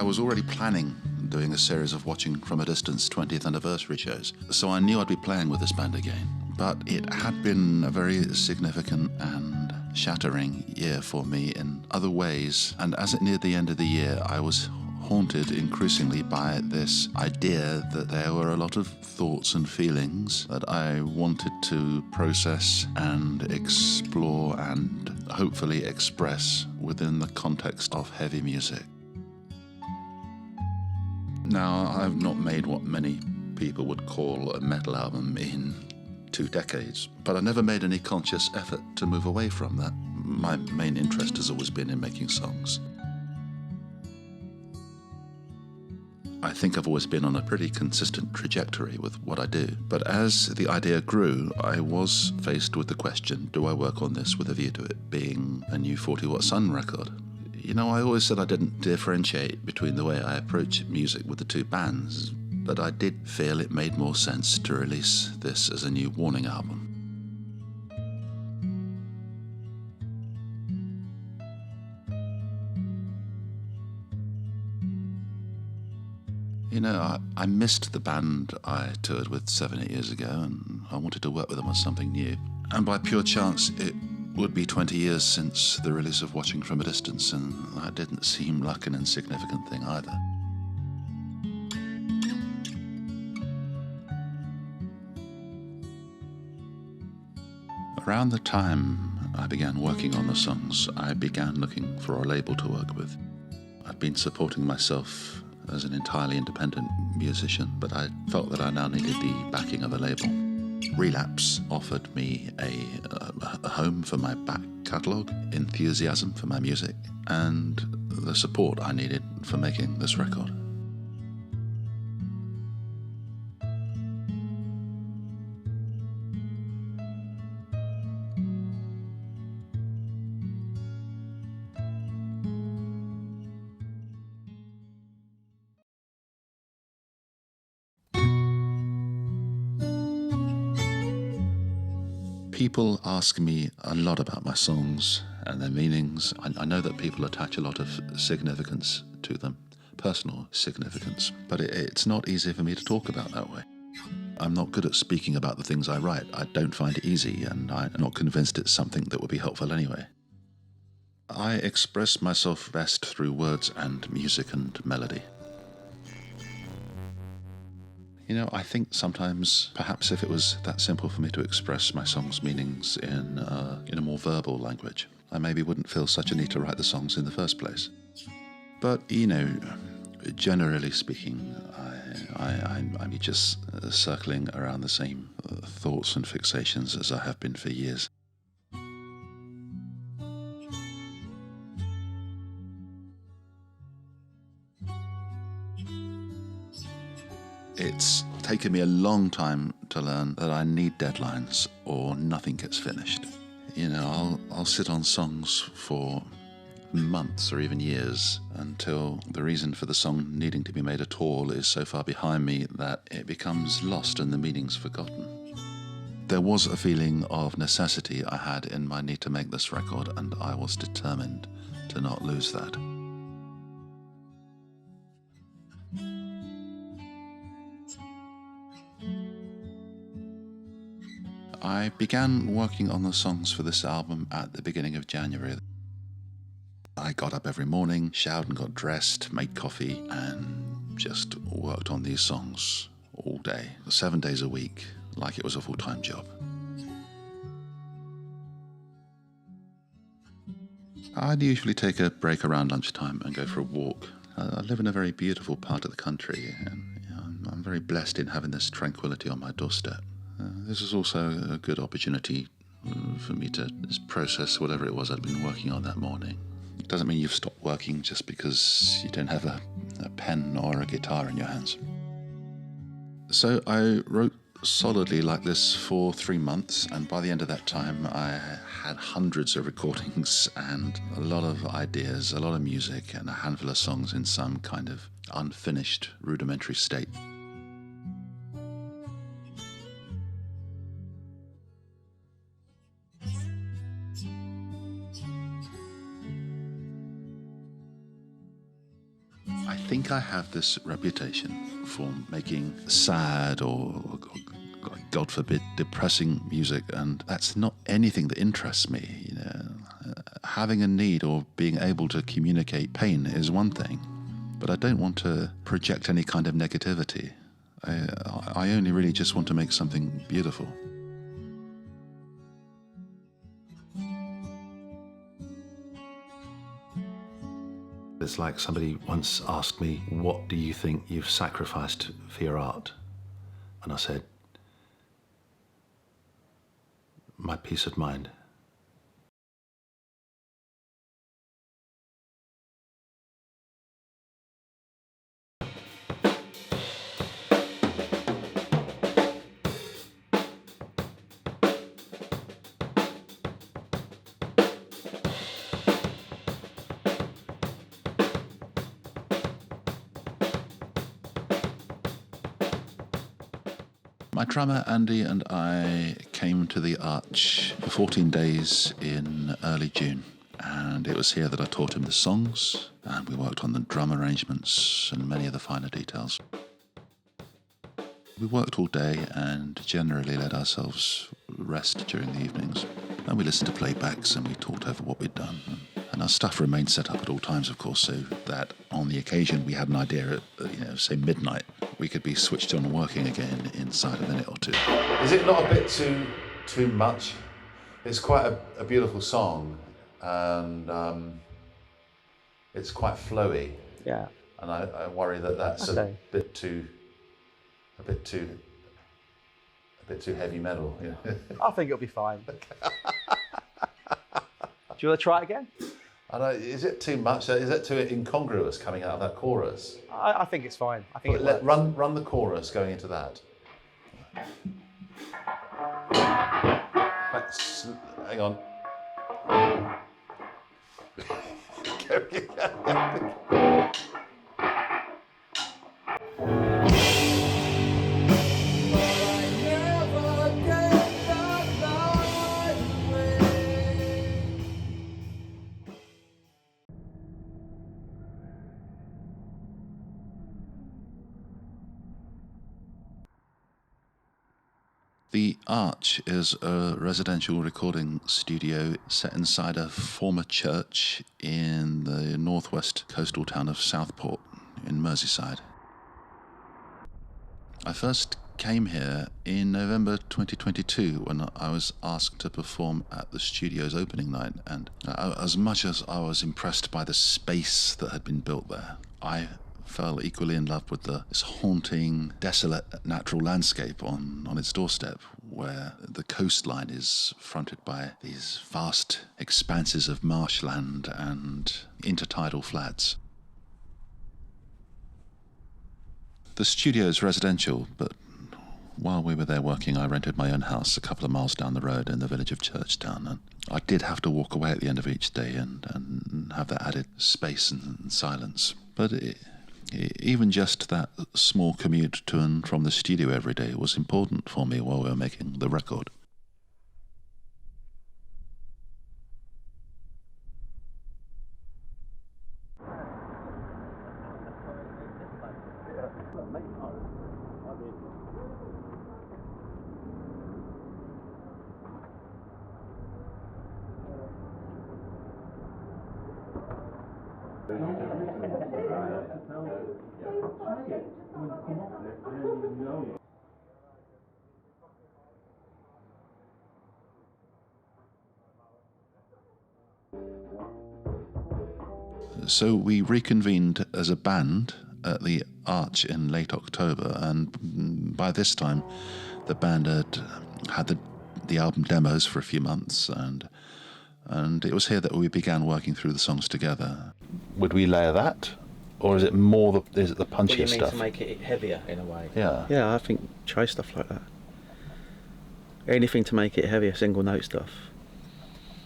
was already planning doing a series of Watching from a Distance 20th anniversary shows, so I knew I'd be playing with this band again. But it had been a very significant and shattering year for me in other ways, and as it neared the end of the year, I was haunted increasingly by this idea that there were a lot of thoughts and feelings that I wanted to process and explore and hopefully express within the context of heavy music. Now, I've not made what many people would call a metal album in 2 decades, but I never made any conscious effort to move away from that. My main interest has always been in making songs. I think I've always been on a pretty consistent trajectory with what I do, but as the idea grew, I was faced with the question, do I work on this with a view to it being a new 40 Watt Sun record? You know, I always said I didn't differentiate between the way I approach music with the 2 bands, but I did feel it made more sense to release this as a new Warning album. You know, I missed the band I toured with 7-8 years ago, and I wanted to work with them on something new. And by pure chance, it would be 20 years since the release of Watching from a Distance, and that didn't seem like an insignificant thing either. Around the time I began working on the songs, I began looking for a label to work with. I'd been supporting myself as an entirely independent musician, but I felt that I now needed the backing of a label. Relapse offered me a home for my back catalogue, enthusiasm for my music, and the support I needed for making this record. People ask me a lot about my songs and their meanings. I know that people attach a lot of significance to them, personal significance, but it's not easy for me to talk about that way. I'm not good at speaking about the things I write. I don't find it easy, and I'm not convinced it's something that would be helpful anyway. I express myself best through words and music and melody. You know, I think sometimes, perhaps if it was that simple for me to express my songs' meanings in a more verbal language, I maybe wouldn't feel such a need to write the songs in the first place. But, you know, generally speaking, I'm just circling around the same thoughts and fixations as I have been for years. It's taken me a long time to learn that I need deadlines or nothing gets finished. You know, I'll sit on songs for months or even years until the reason for the song needing to be made at all is so far behind me that it becomes lost and the meaning's forgotten. There was a feeling of necessity I had in my need to make this record, and I was determined to not lose that. I began working on the songs for this album at the beginning of January. I got up every morning, showered and got dressed, made coffee, and just worked on these songs all day, 7 days a week, like it was a full-time job. I'd usually take a break around lunchtime and go for a walk. I live in a very beautiful part of the country, and I'm very blessed in having this tranquility on my doorstep. This is also a good opportunity for me to just process whatever it was I'd been working on that morning. It doesn't mean you've stopped working just because you don't have a pen or a guitar in your hands. So I wrote solidly like this for 3 months, and by the end of that time I had hundreds of recordings and a lot of ideas, a lot of music, and a handful of songs in some kind of unfinished, rudimentary state. I think think I have this reputation for making sad or God forbid, depressing music, and that's not anything that interests me. You know, having a need or being able to communicate pain is one thing, but I don't want to project any kind of negativity. I only really just want to make something beautiful. It's like somebody once asked me, what do you think you've sacrificed for your art? And I said, my peace of mind. My drummer Andy and I came to the Arch for 14 days in early June, and it was here that I taught him the songs, and we worked on the drum arrangements and many of the finer details. We worked all day and generally let ourselves rest during the evenings, and we listened to playbacks and we talked over what we'd done. And our stuff remained set up at all times, of course, so that on the occasion we had an idea at, say, midnight, we could be switched on and working again inside a minute or two. Is it not a bit too much? It's quite a beautiful song, and it's quite flowy. Yeah. And I worry that that's a bit too heavy metal. Yeah. I think it'll be fine. Do you want to try it again? Is it too much? Is it too incongruous coming out of that chorus? I think it's fine. I think it works. Run the chorus going into that. Hang on. The Arch is a residential recording studio set inside a former church in the northwest coastal town of Southport in Merseyside. I first came here in November 2022 when I was asked to perform at the studio's opening night, and as much as I was impressed by the space that had been built there, I fell equally in love with this haunting, desolate natural landscape on its doorstep, where the coastline is fronted by these vast expanses of marshland and intertidal flats. The studio is residential, but while we were there working, I rented my own house a couple of miles down the road in the village of Churchtown, and I did have to walk away at the end of each day and have that added space and silence. But even just that small commute to and from the studio every day was important for me while we were making the record. So we reconvened as a band at the Arch in late October, and by this time the band had the album demos for a few months, and it was here that we began working through the songs together. Would we layer that, or is it more is it the punchier stuff? To make it heavier in a way. Yeah, I think try stuff like that. Anything to make it heavier, single note stuff.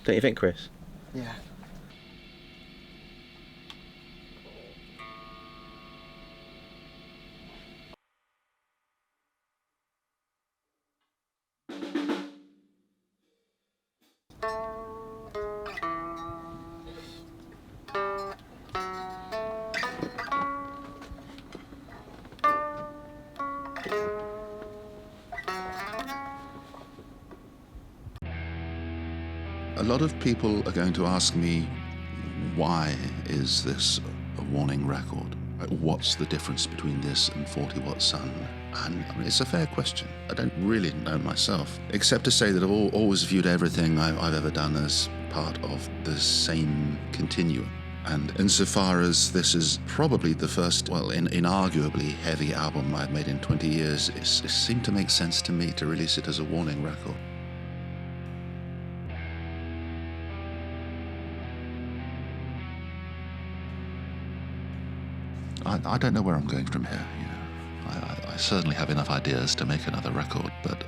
Don't you think, Chris? Yeah. A lot of people are going to ask me, why is this a warning record? What's the difference between this and 40 Watt Sun? And I mean, it's a fair question. I don't really know myself, except to say that I've always viewed everything I've ever done as part of the same continuum. And insofar as this is probably the first, well, inarguably heavy album I've made in 20 years, it seemed to make sense to me to release it as a warning record. I don't know where I'm going from here. I certainly have enough ideas to make another record, but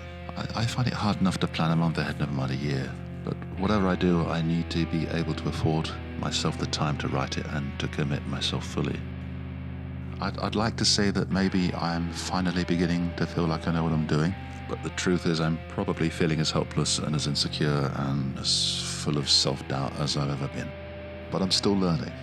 I find it hard enough to plan a month ahead, never mind a year. But whatever I do, I need to be able to afford myself the time to write it and to commit myself fully. I'd like to say that maybe I'm finally beginning to feel like I know what I'm doing, but the truth is I'm probably feeling as helpless and as insecure and as full of self-doubt as I've ever been. But I'm still learning.